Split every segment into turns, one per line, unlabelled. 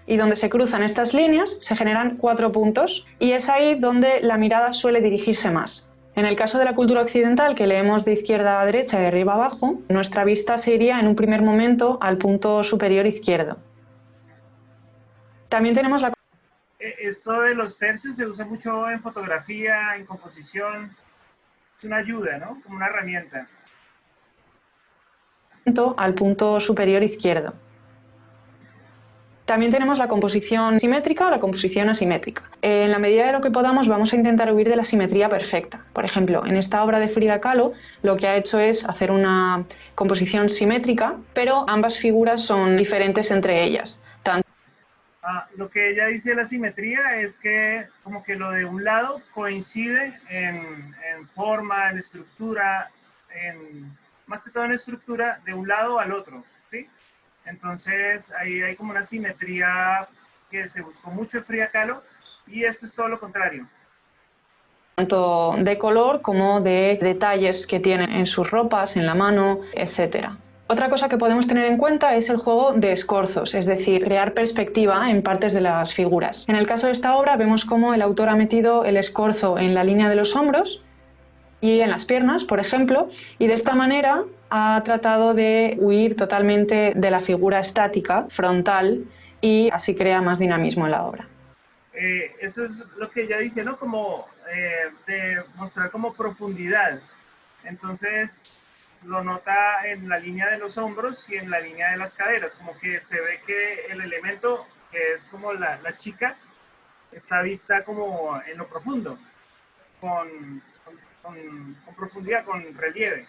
y donde se cruzan estas líneas se generan 4 puntos y es ahí donde la mirada suele dirigirse más. En el caso de la cultura occidental, que leemos de izquierda a derecha y de arriba a abajo, nuestra vista se iría en un primer momento al punto superior izquierdo. También tenemos la...
Esto de los tercios se usa mucho en fotografía, en composición. Es una ayuda, ¿no? Como una herramienta.
Al punto superior izquierdo. También tenemos la composición simétrica o la composición asimétrica. En la medida de lo que podamos vamos a intentar huir de la simetría perfecta. Por ejemplo, en esta obra de Frida Kahlo lo que ha hecho es hacer una composición simétrica, pero ambas figuras son diferentes entre ellas.
Lo que ella dice de la simetría es que como que lo de un lado coincide en forma, en estructura, más que todo en estructura, de un lado al otro, ¿sí? Entonces ahí hay como una simetría que se buscó mucho en Frida Kahlo y esto es todo lo contrario.
Tanto de color como de detalles que tienen en sus ropas, en la mano, etc. Otra cosa que podemos tener en cuenta es el juego de escorzos, es decir, crear perspectiva en partes de las figuras. En el caso de esta obra vemos cómo el autor ha metido el escorzo en la línea de los hombros y en las piernas, por ejemplo, y de esta manera ha tratado de huir totalmente de la figura estática, frontal, y así crea más dinamismo en la obra.
Eso es lo que ella dice, ¿no? Como de mostrar como profundidad. Entonces lo nota en la línea de los hombros y en la línea de las caderas, como que se ve que el elemento, que es como la chica, está vista como en lo profundo, con profundidad, con relieve.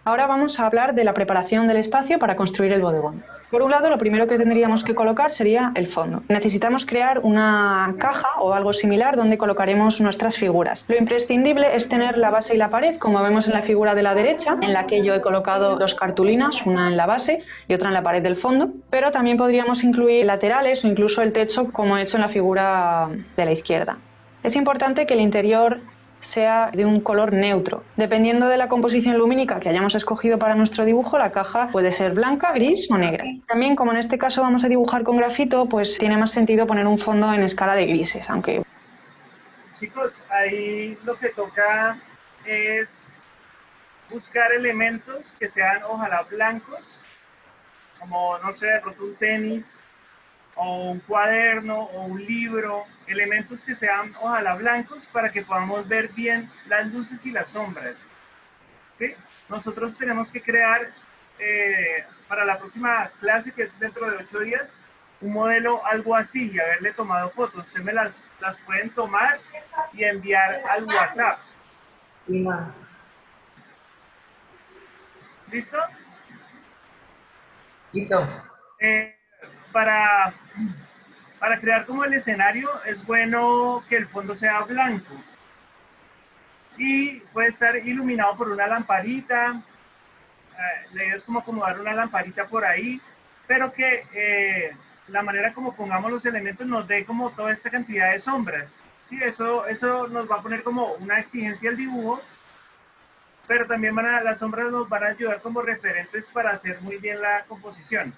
Ahora vamos a hablar de la preparación del espacio para construir el bodegón. Por un lado, lo primero que tendríamos que colocar sería el fondo. Necesitamos crear una caja o algo similar donde colocaremos nuestras figuras. Lo imprescindible es tener la base y la pared, como vemos en la figura de la derecha, en la que yo he colocado 2 cartulinas, una en la base y otra en la pared del fondo, pero también podríamos incluir laterales o incluso el techo, como he hecho en la figura de la izquierda. Es importante que el interior sea de un color neutro. Dependiendo de la composición lumínica que hayamos escogido para nuestro dibujo, la caja puede ser blanca, gris o negra. También, como en este caso vamos a dibujar con grafito, pues tiene más sentido poner un fondo en escala de grises, aunque...
Chicos, ahí lo que toca es buscar elementos que sean ojalá blancos, como, no sé, de pronto un tenis, o un cuaderno, o un libro, elementos que sean ojalá blancos para que podamos ver bien las luces y las sombras. ¿Sí? Nosotros tenemos que crear para la próxima clase, que es dentro de 8 días, un modelo algo así y haberle tomado fotos. Ustedes me las pueden tomar y enviar al WhatsApp. ¿Listo?
Listo.
Para crear como el escenario es bueno que el fondo sea blanco y puede estar iluminado por una lamparita. La idea es como acomodar una lamparita por ahí, pero que la manera como pongamos los elementos nos dé como toda esta cantidad de sombras. Sí, eso nos va a poner como una exigencia al dibujo, pero también las sombras nos van a ayudar como referentes para hacer muy bien la composición.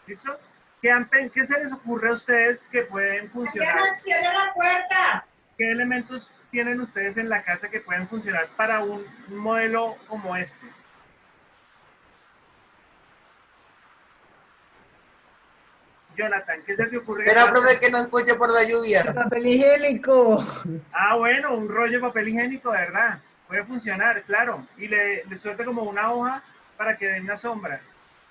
¿Listo? ¿Qué se les ocurre a ustedes que pueden funcionar?
¡Cierra la puerta!
¿Qué elementos tienen ustedes en la casa que pueden funcionar para un modelo como este? Jonathan, ¿qué se te ocurre?
Espera, profe, que no escucho por la lluvia.
El papel higiénico.
Ah, bueno, un rollo de papel higiénico, ¿verdad? Puede funcionar, claro. Y le suelta como una hoja para que dé una sombra.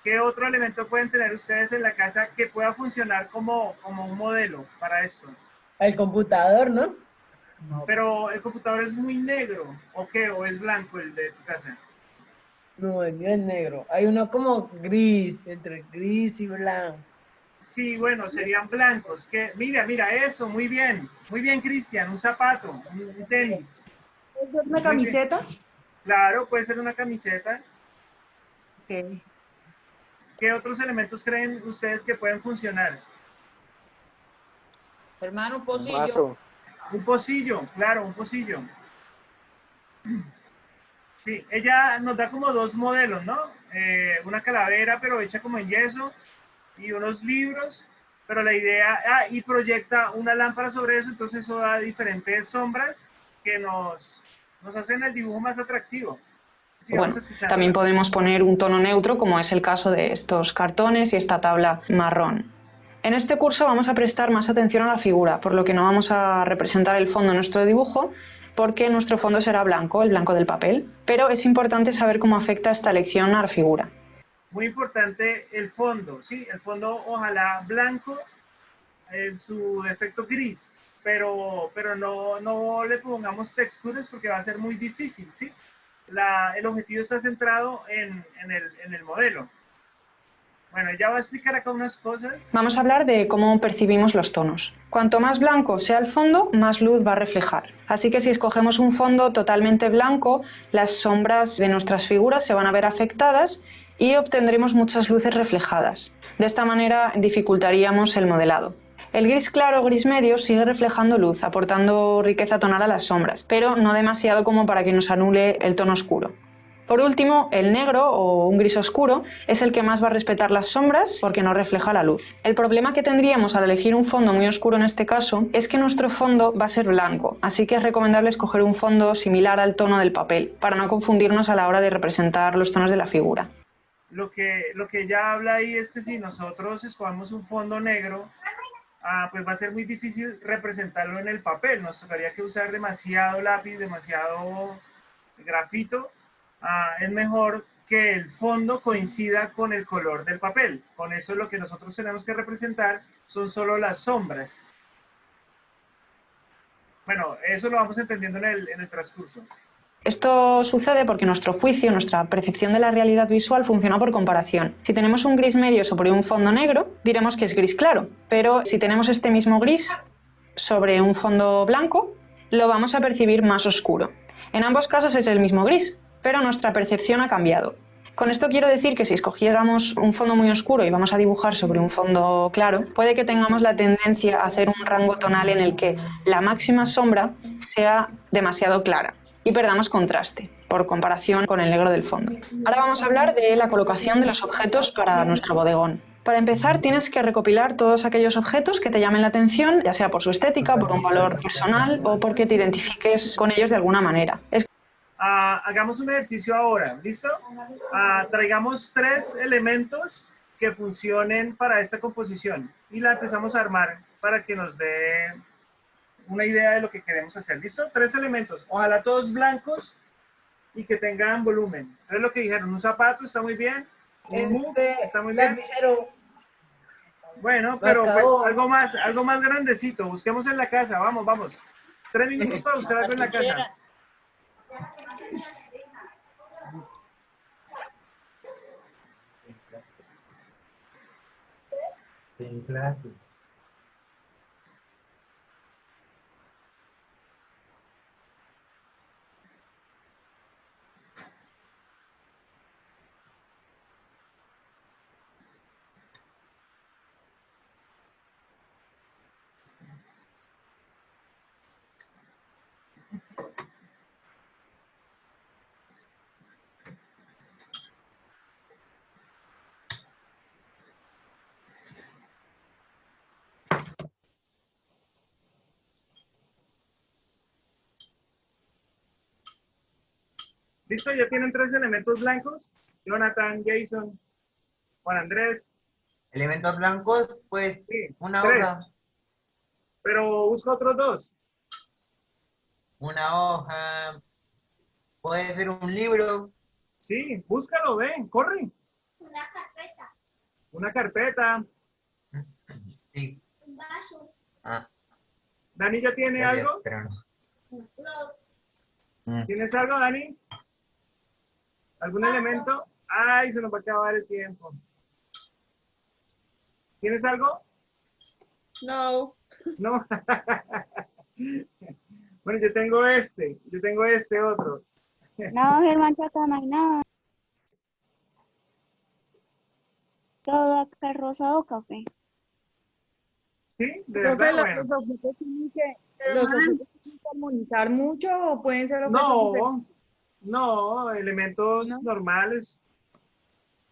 ¿Qué otro elemento pueden tener ustedes en la casa que pueda funcionar como un modelo para esto?
El computador, ¿no?
Pero el computador es muy negro, ¿o qué? ¿O es blanco el de tu casa?
No, el mío es negro. Hay uno como gris, entre gris y blanco.
Sí, bueno, serían blancos. Mira, eso, muy bien, Cristian, un zapato, un tenis.
¿Es una camiseta?
Claro, puede ser una camiseta.
Ok.
¿Qué otros elementos creen ustedes que pueden funcionar?
Hermano, un pocillo.
Un pocillo, claro, un pocillo. Sí, ella nos da como 2 modelos, ¿no? Una calavera, pero hecha como en yeso, y unos libros, pero la idea, y proyecta una lámpara sobre eso, entonces eso da diferentes sombras que nos hacen el dibujo más atractivo.
Bueno, también podemos poner un tono neutro, como es el caso de estos cartones y esta tabla marrón. En este curso vamos a prestar más atención a la figura, por lo que no vamos a representar el fondo en nuestro dibujo, porque nuestro fondo será blanco, el blanco del papel. Pero es importante saber cómo afecta esta elección a la figura.
Muy importante el fondo, ¿sí? El fondo ojalá blanco, en su defecto gris, pero no le pongamos texturas porque va a ser muy difícil, ¿sí? El objetivo está centrado en el modelo. Bueno, ya voy a explicar acá unas cosas.
Vamos a hablar de cómo percibimos los tonos. Cuanto más blanco sea el fondo, más luz va a reflejar. Así que si escogemos un fondo totalmente blanco, las sombras de nuestras figuras se van a ver afectadas y obtendremos muchas luces reflejadas. De esta manera dificultaríamos el modelado. El gris claro o gris medio sigue reflejando luz, aportando riqueza tonal a las sombras, pero no demasiado como para que nos anule el tono oscuro. Por último, el negro o un gris oscuro es el que más va a respetar las sombras porque no refleja la luz. El problema que tendríamos al elegir un fondo muy oscuro en este caso es que nuestro fondo va a ser blanco, así que es recomendable escoger un fondo similar al tono del papel para no confundirnos a la hora de representar los tonos de la figura.
Lo que ella habla ahí es que si nosotros escogemos un fondo negro, pues va a ser muy difícil representarlo en el papel. Nos tocaría que usar demasiado lápiz, demasiado grafito. Es mejor que el fondo coincida con el color del papel. Con eso lo que nosotros tenemos que representar son solo las sombras. Bueno, eso lo vamos entendiendo en el transcurso.
Esto sucede porque nuestro juicio, nuestra percepción de la realidad visual funciona por comparación. Si tenemos un gris medio sobre un fondo negro, diremos que es gris claro, pero si tenemos este mismo gris sobre un fondo blanco, lo vamos a percibir más oscuro. En ambos casos es el mismo gris, pero nuestra percepción ha cambiado. Con esto quiero decir que si escogiéramos un fondo muy oscuro y vamos a dibujar sobre un fondo claro, puede que tengamos la tendencia a hacer un rango tonal en el que la máxima sombra sea demasiado clara y perdamos contraste, por comparación con el negro del fondo. Ahora vamos a hablar de la colocación de los objetos para nuestro bodegón. Para empezar, tienes que recopilar todos aquellos objetos que te llamen la atención, ya sea por su estética, por un valor personal o porque te identifiques con ellos de alguna manera.
Hagamos un ejercicio ahora, ¿listo? Traigamos 3 elementos que funcionen para esta composición y la empezamos a armar para que nos dé una idea de lo que queremos hacer, ¿listo? 3 elementos, ojalá todos blancos y que tengan volumen. Entonces lo que dijeron, un zapato está muy bien, un mug está muy bien. Bueno, pero pues algo más grandecito, busquemos en la casa, vamos. 3 minutos para buscar algo en la casa.
En clase.
¿Listo? Ya tienen 3 elementos blancos. Jonathan, Jason, Juan Andrés.
Elementos blancos, pues
Sí,
una
3.
hoja.
Pero busca otros 2.
Una hoja. Puede ser un libro.
Sí, búscalo, ven, corre.
Una carpeta.
Una carpeta.
Sí.
Un vaso.
¿Dani ya tiene algo?
Pero no.
Un flor.
¿Tienes algo, Dani? ¿Algún elemento? Ay, se nos va a acabar el tiempo. ¿Tienes algo?
No.
No. Bueno, yo tengo este otro.
No, Germán, acá no hay nada. Todo acá es rosado café.
¿Sí? De
Profe,
verdad, bueno.
los objetos tienen que armonizar mucho o pueden ser objetos diferentes.
No, elementos normales.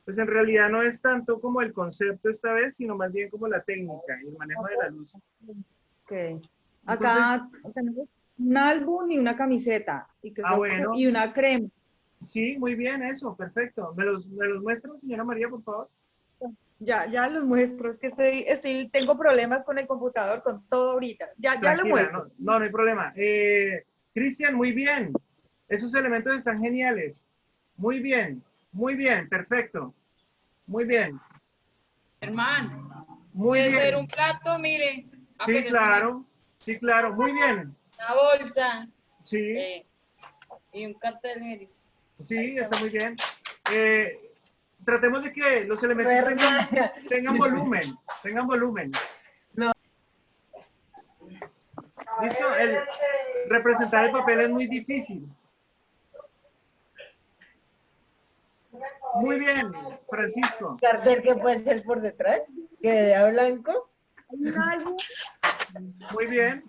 Pues en realidad no es tanto como el concepto esta vez, sino más bien como la técnica y el manejo de la luz.
Ok. Acá tenemos un álbum y una camiseta. Y,
bueno.
y una crema.
Sí, muy bien, eso, perfecto. ¿Me los muestran, señora María, por favor?
Ya los muestro. Es que tengo problemas con el computador, con todo ahorita. Ya lo muestro.
No hay problema. Cristian, muy bien. Esos elementos están geniales. Muy bien, perfecto. Muy bien.
Hermano,
Muy
puede
bien.
ser un plato, mire.
Sí, claro, sí, claro, muy bien.
Una bolsa.
Sí,
Y un cartel, mire.
sí, está muy bien. Tratemos de que los elementos tengan volumen. ¿Listo? Representar el papel es muy difícil. Muy bien, Francisco.
Cartel que puede ser por detrás, que de a blanco.
Un álbum,
Muy bien.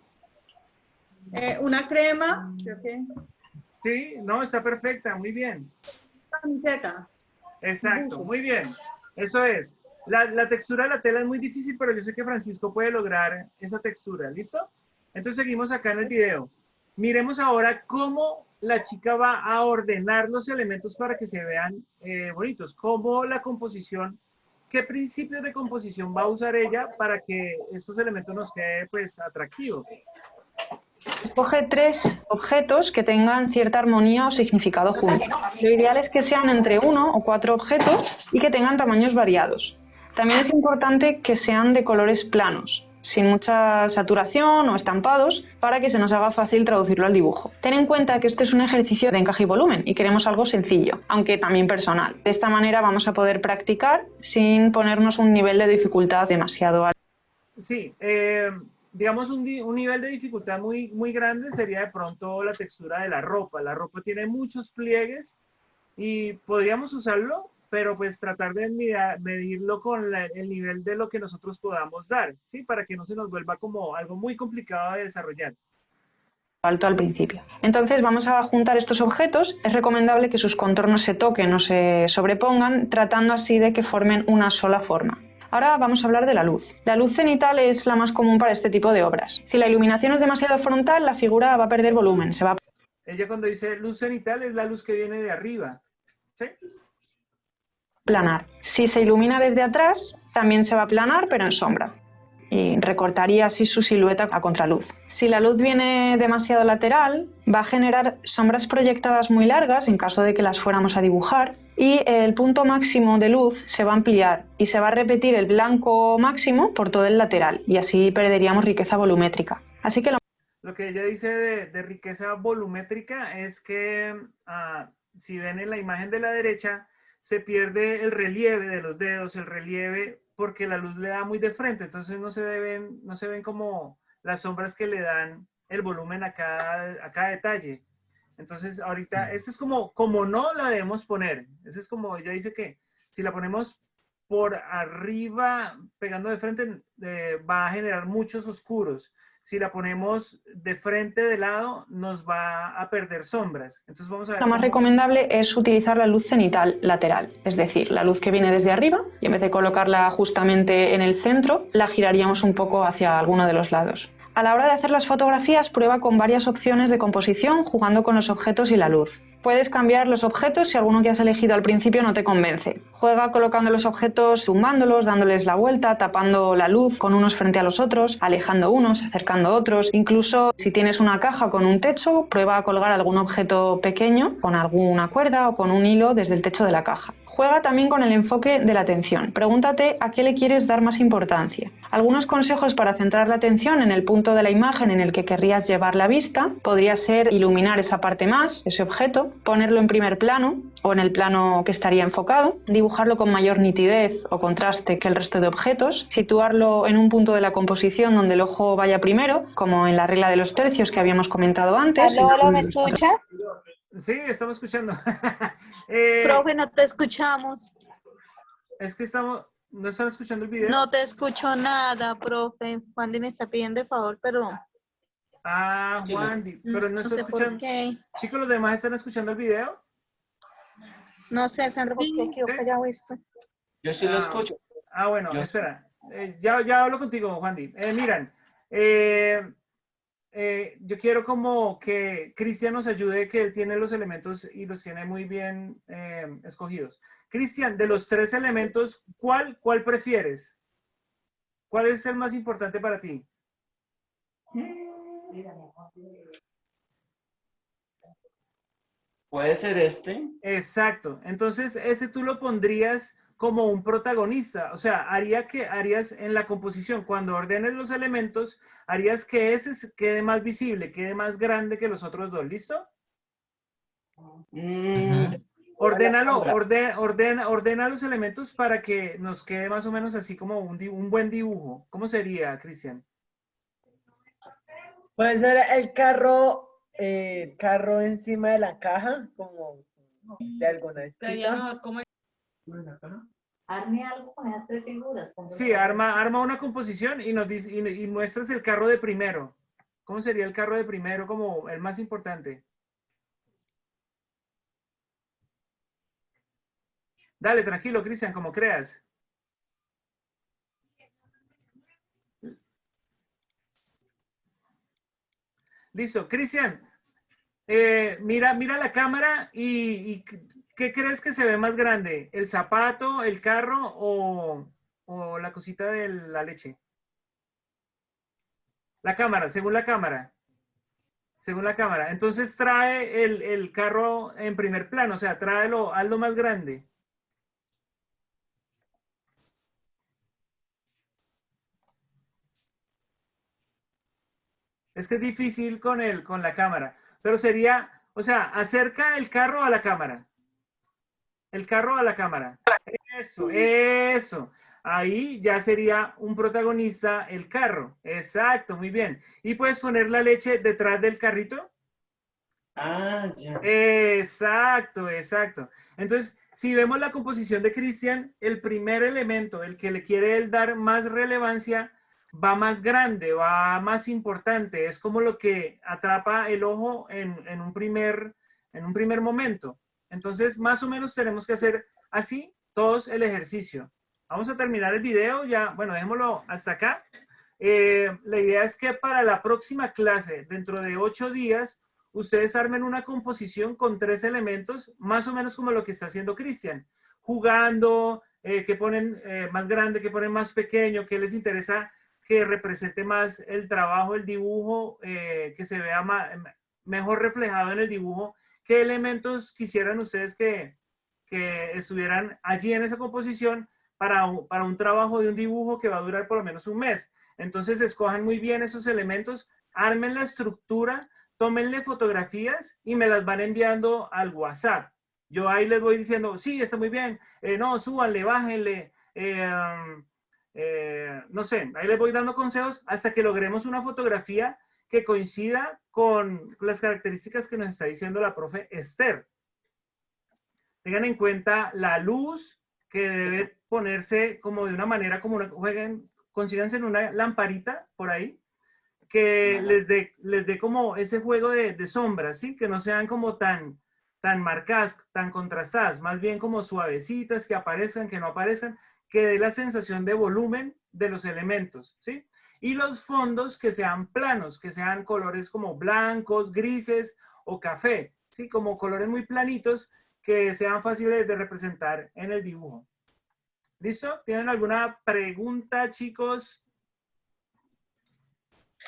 una crema, creo que
Sí, no, está perfecta, muy bien.
camiseta.
Exacto, muy bien. Eso es. La textura de la tela es muy difícil, pero yo sé que Francisco puede lograr esa textura. ¿Listo? Entonces seguimos acá en el video. Miremos ahora cómo la chica va a ordenar los elementos para que se vean bonitos. Cómo la composición, qué principios de composición va a usar ella para que estos elementos nos queden pues atractivos.
Escoge 3 objetos que tengan cierta armonía o significado juntos. Lo ideal es que sean entre 1 o 4 objetos y que tengan tamaños variados. También es importante que sean de colores planos, sin mucha saturación o estampados, para que se nos haga fácil traducirlo al dibujo. Ten en cuenta que este es un ejercicio de encaje y volumen y queremos algo sencillo, aunque también personal. De esta manera vamos a poder practicar sin ponernos un nivel de dificultad demasiado alto.
Sí, digamos un nivel de dificultad muy grande sería de pronto la textura de la ropa. La ropa tiene muchos pliegues y podríamos usarlo, pero pues tratar de medirlo con el nivel de lo que nosotros podamos dar, ¿sí? Para que no se nos vuelva como algo muy complicado de desarrollar.
Alto al principio. Entonces vamos a juntar estos objetos. Es recomendable que sus contornos se toquen o se sobrepongan, tratando así de que formen una sola forma. Ahora vamos a hablar de la luz. La luz cenital es la más común para este tipo de obras. Si la iluminación es demasiado frontal, la figura va a perder volumen, se va a
Ella cuando dice luz cenital es la luz que viene de arriba, ¿sí?
planar. Si se ilumina desde atrás, también se va a planar, pero en sombra. Y recortaría así su silueta a contraluz. Si la luz viene demasiado lateral, va a generar sombras proyectadas muy largas en caso de que las fuéramos a dibujar, y el punto máximo de luz se va a ampliar y se va a repetir el blanco máximo por todo el lateral, y así perderíamos riqueza volumétrica. Así que
lo que ella dice de riqueza volumétrica es que si ven en la imagen de la derecha, se pierde el relieve de los dedos, el relieve, porque la luz le da muy de frente, entonces no se ven como las sombras que le dan el volumen a cada detalle. Entonces ahorita, este es como no la debemos poner. Ese es como, ella dice que si la ponemos por arriba, pegando de frente, va a generar muchos oscuros. Si la ponemos de frente, de lado, nos va a perder sombras. Entonces vamos a ver.
lo más recomendable es utilizar la luz cenital lateral, es decir, la luz que viene desde arriba, y en vez de colocarla justamente en el centro, la giraríamos un poco hacia alguno de los lados. A la hora de hacer las fotografías, prueba con varias opciones de composición jugando con los objetos y la luz. Puedes cambiar los objetos si alguno que has elegido al principio no te convence. Juega colocando los objetos, zumbándolos, dándoles la vuelta, tapando la luz con unos frente a los otros, alejando unos, acercando otros. Incluso si tienes una caja con un techo, prueba a colgar algún objeto pequeño con alguna cuerda o con un hilo desde el techo de la caja. Juega también con el enfoque de la atención. Pregúntate a qué le quieres dar más importancia. Algunos consejos para centrar la atención en el punto de la imagen en el que querrías llevar la vista podría ser iluminar esa parte más, ese objeto, ponerlo en primer plano o en el plano que estaría enfocado, dibujarlo con mayor nitidez o contraste que el resto de objetos, situarlo en un punto de la composición donde el ojo vaya primero, como en la regla de los tercios que habíamos comentado antes.
¿Aló, me escucha?
Sí, estamos escuchando.
Profe, no te escuchamos.
Es que ¿no están escuchando el video?
No te escucho nada, profe. Juan me está pidiendo el favor, pero...
Juan, pero no está
sé
escuchando.
por qué.
Chicos, ¿los demás están escuchando el video?
No sé, Sandra, ¿por qué quedó callado esto?
Yo sí lo escucho.
Bueno,
Yo-
espera. Ya hablo contigo, Juan Di. Miran, yo quiero como que Cristian nos ayude, que él tiene los elementos y los tiene muy bien escogidos. Cristian, de los 3 elementos, ¿cuál prefieres? ¿Cuál es el más importante para ti?
Puede ser este.
Exacto. Entonces, ese tú lo pondrías como un protagonista. O sea, harías en la composición, cuando ordenes los elementos, harías que quede más visible, quede más grande que los otros 2. ¿Listo? Ordénalo, ordena los elementos para que nos quede más o menos así como un buen dibujo. ¿Cómo sería, Cristian?
Puede ser el carro encima de la caja, como de alguna
Sería
chica.
mejor como
Arme algo con esas 3 figuras.
Sí, arma una composición y nos dice, y muestras el carro de primero. ¿Cómo sería el carro de primero como el más importante? Dale, tranquilo, Cristian, como creas. Listo, Cristian, mira la cámara y ¿qué crees que se ve más grande? ¿El zapato, el carro o la cosita de la leche? La cámara, según la cámara. Según la cámara. Entonces trae el carro en primer plano, o sea, hazlo más grande. Es que es difícil con la cámara, pero sería, o sea, acerca el carro a la cámara. El carro a la cámara. Eso. Ahí ya sería un protagonista el carro. Exacto, muy bien. ¿Y puedes poner la leche detrás del carrito?
Ya.
Exacto. Entonces, si vemos la composición de Cristian, el primer elemento, el que le quiere él dar más relevancia, va más grande, va más importante. Es como lo que atrapa el ojo en un primer momento. Entonces, más o menos tenemos que hacer así todos el ejercicio. Vamos a terminar el video ya. Bueno, dejémoslo hasta acá. La idea es que para la próxima clase, dentro de 8 días, ustedes armen una composición con 3 elementos, más o menos como lo que está haciendo Cristian. Jugando, que ponen más grande, que ponen más pequeño, que les interesa que represente más el trabajo, el dibujo, que se vea mejor reflejado en el dibujo. ¿Qué elementos quisieran ustedes que estuvieran allí en esa composición para un trabajo de un dibujo que va a durar por lo menos un mes? Entonces, escojan muy bien esos elementos, armen la estructura, tómenle fotografías y me las van enviando al WhatsApp. Yo ahí les voy diciendo, sí, está muy bien, no, súbanle, bájenle, no sé, ahí les voy dando consejos hasta que logremos una fotografía que coincida con las características que nos está diciendo la profe Esther. Tengan en cuenta la luz que debe ponerse como de una manera, como consíganse en una lamparita por ahí, que les dé como ese juego de sombras, ¿sí? Que no sean como tan marcadas, tan contrastadas, más bien como suavecitas, que aparezcan, que no aparezcan, que dé la sensación de volumen de los elementos, ¿sí? Y los fondos que sean planos, que sean colores como blancos, grises o café, ¿sí? Como colores muy planitos que sean fáciles de representar en el dibujo. ¿Listo? ¿Tienen alguna pregunta, chicos?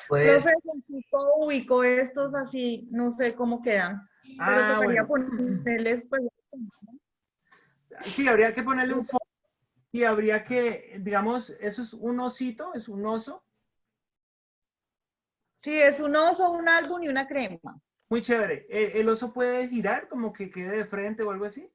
Pues, profe, si todo ubico estos así, no sé cómo quedan. Pero tocaría ponerles, pues,
sí, habría que ponerle un fondo y habría que, digamos, eso es un osito, es un oso.
Sí, es un oso, un álbum y una crema.
Muy chévere. ¿El oso puede girar como que quede de frente o algo así?